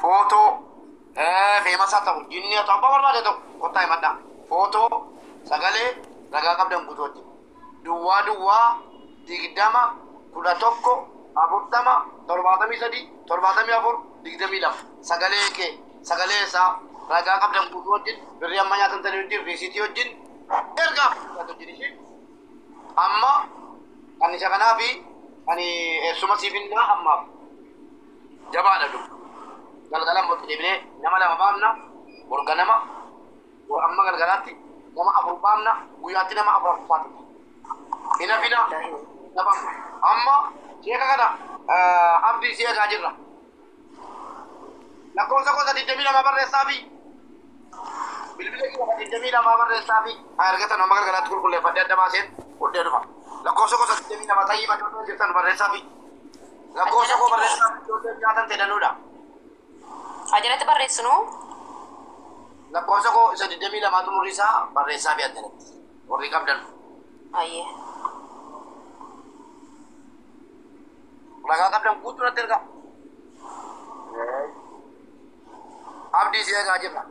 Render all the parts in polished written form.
foto famous haa ta'u jinni haa ta'u abbaa barbaade ta'u kottaa himadhaa footoo sagalee ragaa qabdan guutuu wajjin duwwaa 20 11 40 73 24 sagalee kee sagalee isaa ragaa qabdan guutuu wajjin birrii amma nyaatan tanii wajjin riisiitii wajjin ergaa wajjin ishee amma kan isa kanaa fi kan eessuma siifinaa ammaaf jabaadha dhufu galgalan mootii deebinee nama lama baafna organama amma galgalaatti nama afur baafna guyyaatti nama afur faatu ina fina nafam amma sheeka kana abdii si eegaa jirra lakkoofsa gosa 22 barreessaa fi bilbila gosa 22 barreessaa fi argatan nama galgalaatti qulqulleeffadhee adda baaseen hodhee dhufa lakkoofsa gosa 22 tayyii bajootee jirtan barreessaa fi lakkoofsa koo barreessaa fi ijoollee nyaatan ta'edhanuudha. Ajalatti barreessinu lakkoofsa koo isa 22 xumurri isaa barreessaa fi addanatti warri qabdan. Ayyee. Ragaa qabdan guutuu natti erga. Abdii si eegaa jirra.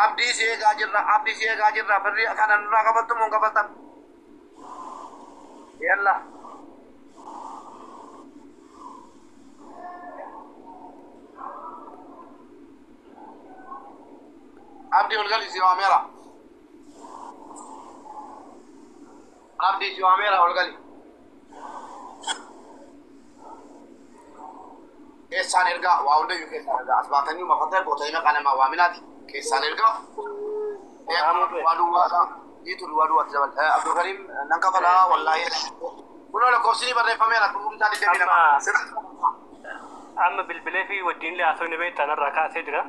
Abdii si eegaa jirra. Birrii kana nurraa qabattu moo hin qabattan? Yalla. Abdi والقلي سوى ميرا Abdi سوى ميرا والقلي كيسان إرجع وأولد يكيسان إرجع أسباتني ما فتح بوتاي ما كان ما وامناتي كيسان إرجع وادو itu dua zaman Abdul Karim nangkaplah wallahi kuno la kosini barre famela kuno tadi dia bilang amma bilbilefi wadin li asoni bayta naraka sedra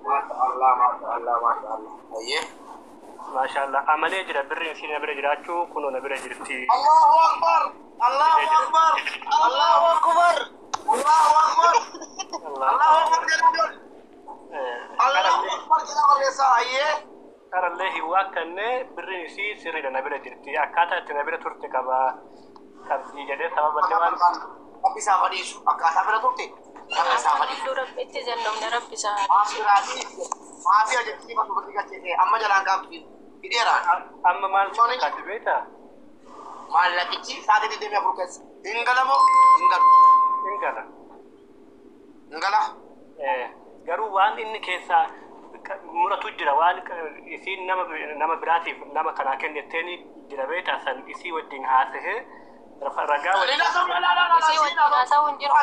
ما شاء الله طيب ما شاء الله عمليه جرا برين سينا بري جراچو كونو نبري جرتي الله اكبر الله اكبر الله اكبر الله اكبر الله اكبر الله اكبر كده وريسا ايه ترى الله واكنه برين سي سيري نبري جرتي اكاتا تنبري تورتي كبا كبي جده سبب بدوان tapi sama di akasa pada turti sama di Itu jangan nerap bisa. masih aja sih pas bertiga cek amma jalan kaki idera amma mal kati beta mal lagi sih saat ini dia fokus inggalamo ingala garu wan inni kesa muratu jira wan isi nama birati nama kana ken yeteni jira beta san isi wedding hasehe raga لا Tahun jiru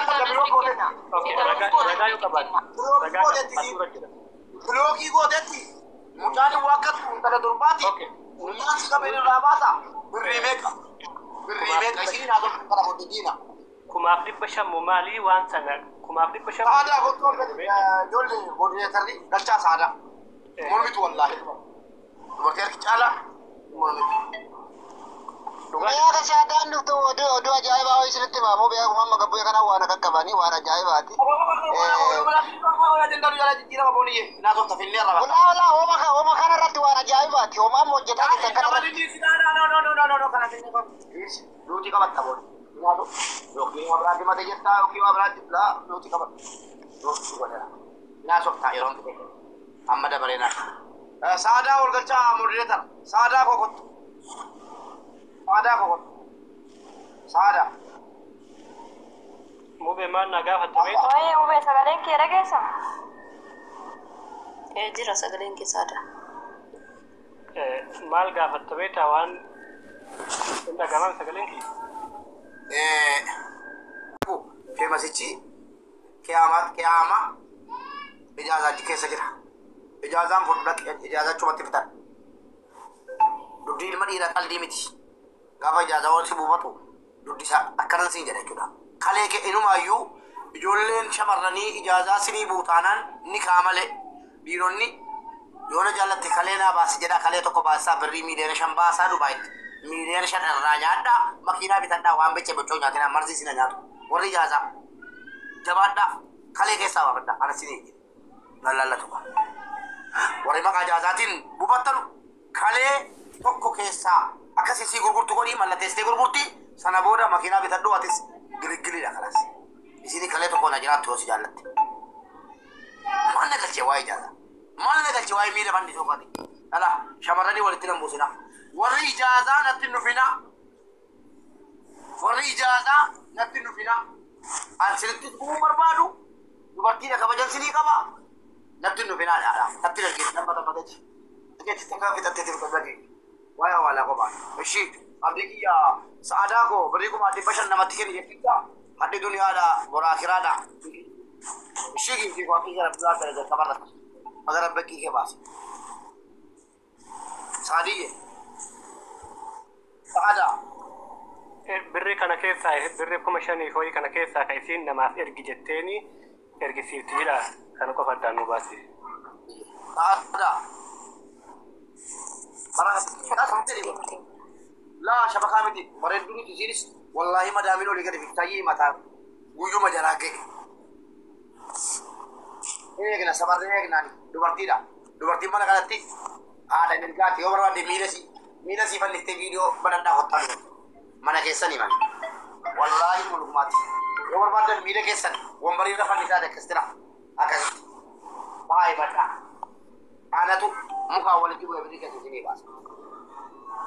kita raga yo kaban raga Bloki godeti mutani wakati untara durbati unyasi kabiri rabata birrimeka isini nado para bodina kuma afdi basham mali wan sana kuma afdi basham ada hoto jolle bodine tarri dacha sada mulmitu wallahi bakar kicala mulmitu يا كشادان نفتو ودو أجايب أو يسرت ما مو بيا هم مقبول كنا وانا كباني وانا جايب هاتي ولا هو ما كان رت وانا جايب هاتي هو ما موجود هاتي كنا لوتي كبات تبون لوكي ما برادي ما تجتا لوكي ما برادي لا لوتي كبات لوتي كبات ناس وقت يرون أما دبرنا سادا ورجع مودريتر سادا كوكت سادا مو بمان نجاح التبيت Oye, ube sagaleen kee dhageessa? Jira sagaleen kee saada. مال جاف التبيت وان عند جمال سجلينكي في مسجد كيامة إجازة ديكي سجرة إجازة فردك إجازة شو بتفتح دودي المدينة قلديمتي gaafa ijaaza wal sibubatu duddisa akkanan siin jedha jechuudha. Kalee kee inumaayyuu ijoolleen shamarranii ijaazaa sinii buutaanaan ni kaamale dhiironni yoona jaallatte kalee naa baasi jedha kalee tokko baasaa birrii miiliyoona 5 baasaa Dubaayitti miiliyoona 5 irraa nyaadhaa makiinaa bitadhaa waan beche boccoo nyaatina marsii sina nyaatu warri ijaazaa jabaadhaa kalee keessaa baafadhaa ana sinii jedhe lallallatu warri maqaa ijaazaatiin buufattanu kalee tokko keessaa akkasii si gurgurtu godhii mallatteessitee gurgurti sana booda makiinaa bitadhu atis girigili dah kelas. Di sini kalian tuh kau nak jalan terus jalan. Mana kecewa jalan? Mana kecewa mila bandi tu kali? Alah, syamarani wali tilam busina. Wali ijazah nanti nufina. Wali ijazah nanti nufina. Ansirit tu umur baru. Berarti dah kapan jalan sini kapan? Nanti nufina ada. Tapi lagi nampak deh. Jadi tengah kita tidur lagi. Wah wala kau bang. Mesti abdi kia. Saada ko beri ko mati pasal nama tiket ni kita. Hati dunia ada, borak akhirat ada. Mesti kita ko akhirat belah kerja kabar. Agar abdi kia bas. Saadi ye. Saada. Birri kana keessa birri kuma shani hoyi kana keessa ka isin namaaf ergi jetteeni ergi siirtiidha kana qofa addaan nu baase. Saada. لا شبكة مدي مريض دوني تجينس والله ما دامينو لقى في تايي ما تام ويجو ما جراك إيه كنا سبار ده كنا دوبارتي ما نقدر ada yang dekat yo berapa di minasi pan di video bananda hotel mana kesan iman wallahi muluk mati yo berapa dan mira kesan wombari da pan ada kestra akan bye bata ana tu muka wala ki boy bidika sini bas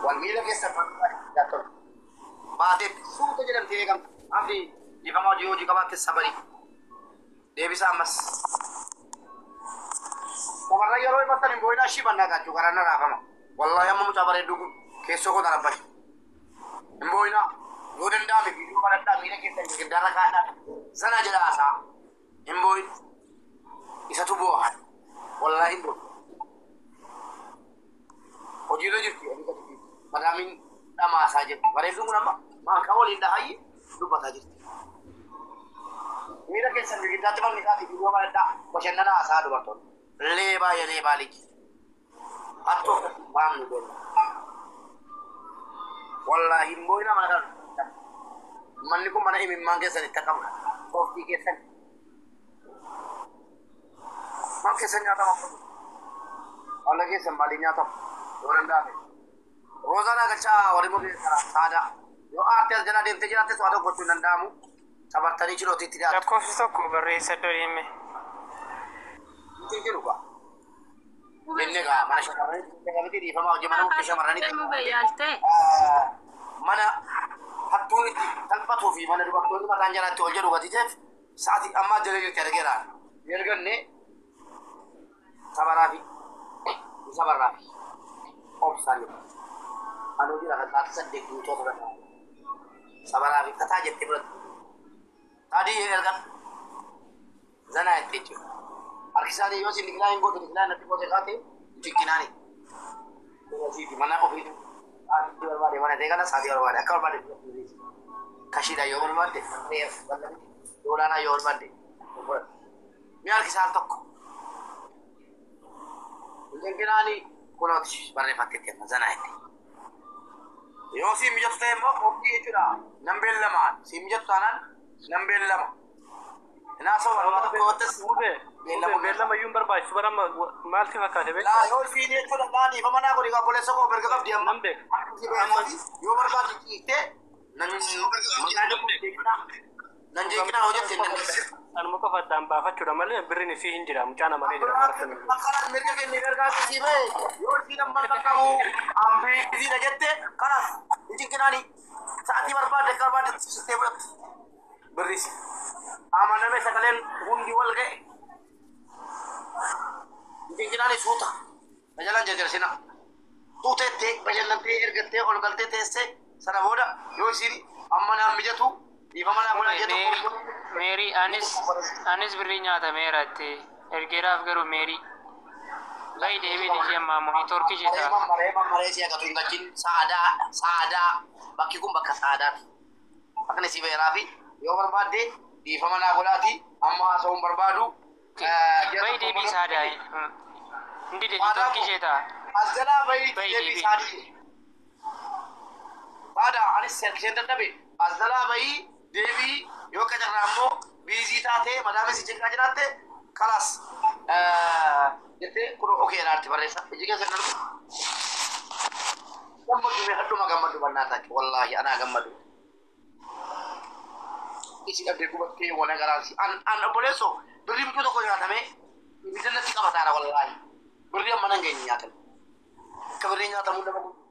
wal mira kesan pan dator baade su to jedam tire kam abdi di kama jiyo di kama sabari de bisa mas Kamarna yaro ibatta ni boina shi banna ka jugarana rafama wallahi amma mutabare dugu keso ko dara bash boina yoden da mi bidu baranda mire ke tan ke dara ka da sana jira asa boy isa tu bo wallahi bo ojiro jirti abi ka ti madamin dama saje bare dugu nama ma kawali da hayi du bata jirti mire ke san ke da tamal ni ka ti bidu baranda bashanna asa do barton leba ya leba lagi atau paham ni bol wallahi boina mana man ko mana imi mange sani takam kofi ke san man ke san nyata ma alage sambali nyata oranda me rozana gacha wari mo sada yo arte jana de te jana te swado gotu nandamu sabar tani chilo ti tira ko fiso ko barre sadori me Mungkin lupa. Ini kah mana syamarani? Kami di rumah aja mana mungkin syamarani? Mana hatu itu tanpa tofi mana dua waktu itu mata anjana tu aja dua titik saat amma jadi kira-kira. Kira-kira ni sabar rafi. Opsan itu. Anu dia akan sedih tu coba. Sabar rafi kata aja tiba. Tadi kira-kira zana itu. Arkisani yo sin dikna ingo dikna nanti ko dekate dikinani to ji di mana ko bidu adi barwade mana dekala sadi barwade akal bade kashida yo barwade ne ballani dolana yo barwade mi arkisal tokko dikinani kono barne fatte mazana ite yo si mi jotte mo ko bi chura nambel lama si mi jottanan nambel lama naso barwade ko tes mube Bella ma yumbar ba subara ma malti fakate be la yo fini to da bani fa mana ko diga police ko berga kap diam nambe yo bar ba dikite nan magana ko dekna nan je kina hoje tin an mo ko fadam ba faccu male birrini fi hinjira mu kana male dira martan makala mirga ke nigar ka si be yo si number ka kamu ambe di da jette kana ji kina ni saati bar ba de ka ba tebra beris amana me sakalen hundi walge Jika ni suta, bajalan jajar sini. Tu tete, bajalan te ergete, orang kalte tese, sana boda. Yo sini, amma na ambil tu, di mana aku nak jatuh. Mary Anis berinya ada merah te, ergeraf garu Mary. Lai Dewi ni siapa monitor kita. Emang Malaysia kata ingkacin saada, baki kum bakas saada. Akan si berapi, yo berbadi, di mana aku lagi, amma asal berbadu. Bayi Dewi sadai. Hindi dito kita. Azala bayi Dewi sadai. Ada anis center tapi azala bayi Dewi yo kajar ramo busy tate madame si cekra jate kalas jete kuro oke narti baresa jika saya nalu gammadu me haddu ma gammadu bannata wallahi ana gammadu isi abde kubatte wala garasi an boleso birrim ko ko nyatame mi tan ti kabata wallahi birrim manan ngay nyatan kabri nyata mu dama